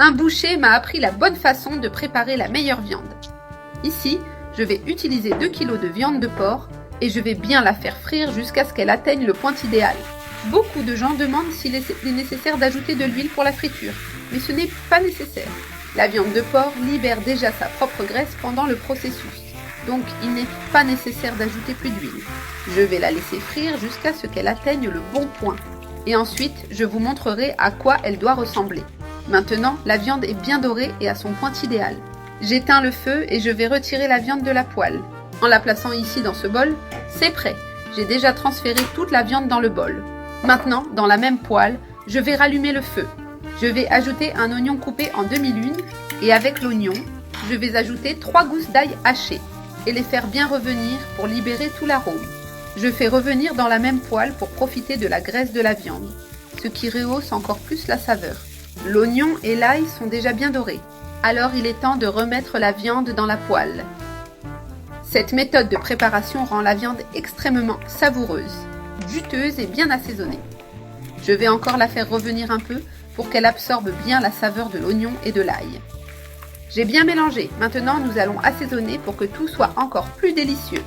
Un boucher m'a appris la bonne façon de préparer la meilleure viande. Ici, je vais utiliser 2 kg de viande de porc et je vais bien la faire frire jusqu'à ce qu'elle atteigne le point idéal. Beaucoup de gens demandent s'il est nécessaire d'ajouter de l'huile pour la friture, mais ce n'est pas nécessaire. La viande de porc libère déjà sa propre graisse pendant le processus, donc il n'est pas nécessaire d'ajouter plus d'huile. Je vais la laisser frire jusqu'à ce qu'elle atteigne le bon point. Et ensuite, je vous montrerai à quoi elle doit ressembler. Maintenant, la viande est bien dorée et à son point idéal. J'éteins le feu et je vais retirer la viande de la poêle. En la plaçant ici dans ce bol, c'est prêt. J'ai déjà transféré toute la viande dans le bol. Maintenant, dans la même poêle, je vais rallumer le feu. Je vais ajouter un oignon coupé en demi-lune et avec l'oignon, je vais ajouter 3 gousses d'ail hachées et les faire bien revenir pour libérer tout l'arôme. Je fais revenir dans la même poêle pour profiter de la graisse de la viande, ce qui rehausse encore plus la saveur. L'oignon et l'ail sont déjà bien dorés, alors il est temps de remettre la viande dans la poêle. Cette méthode de préparation rend la viande extrêmement savoureuse, juteuse et bien assaisonnée. Je vais encore la faire revenir un peu pour qu'elle absorbe bien la saveur de l'oignon et de l'ail. J'ai bien mélangé, maintenant nous allons assaisonner pour que tout soit encore plus délicieux.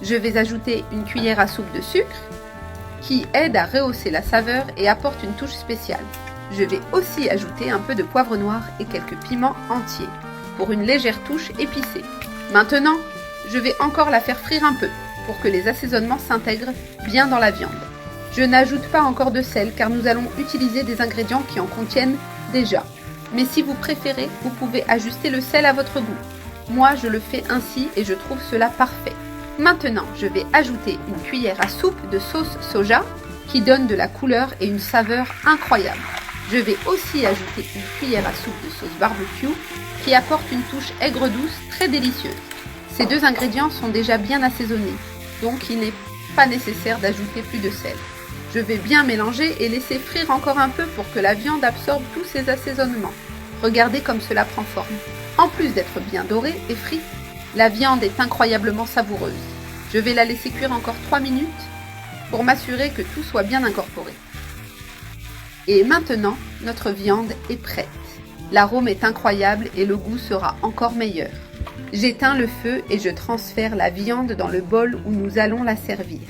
Je vais ajouter une cuillère à soupe de sucre qui aide à rehausser la saveur et apporte une touche spéciale. Je vais aussi ajouter un peu de poivre noir et quelques piments entiers pour une légère touche épicée. Maintenant, je vais encore la faire frire un peu pour que les assaisonnements s'intègrent bien dans la viande. Je n'ajoute pas encore de sel car nous allons utiliser des ingrédients qui en contiennent déjà. Mais si vous préférez, vous pouvez ajuster le sel à votre goût. Moi, je le fais ainsi et je trouve cela parfait. Maintenant, je vais ajouter une cuillère à soupe de sauce soja qui donne de la couleur et une saveur incroyable. Je vais aussi ajouter une cuillère à soupe de sauce barbecue qui apporte une touche aigre-douce très délicieuse. Ces 2 ingrédients sont déjà bien assaisonnés, donc il n'est pas nécessaire d'ajouter plus de sel. Je vais bien mélanger et laisser frire encore un peu pour que la viande absorbe tous ces assaisonnements. Regardez comme cela prend forme. En plus d'être bien dorée et frite, la viande est incroyablement savoureuse. Je vais la laisser cuire encore 3 minutes pour m'assurer que tout soit bien incorporé. Et maintenant, notre viande est prête. L'arôme est incroyable et le goût sera encore meilleur. J'éteins le feu et je transfère la viande dans le bol où nous allons la servir.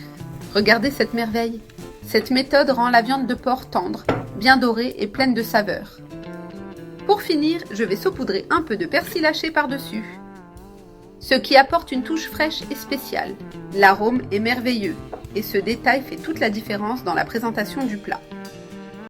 Regardez cette merveille. Cette méthode rend la viande de porc tendre, bien dorée et pleine de saveur. Pour finir, je vais saupoudrer un peu de persil haché par-dessus, ce qui apporte une touche fraîche et spéciale. L'arôme est merveilleux et ce détail fait toute la différence dans la présentation du plat.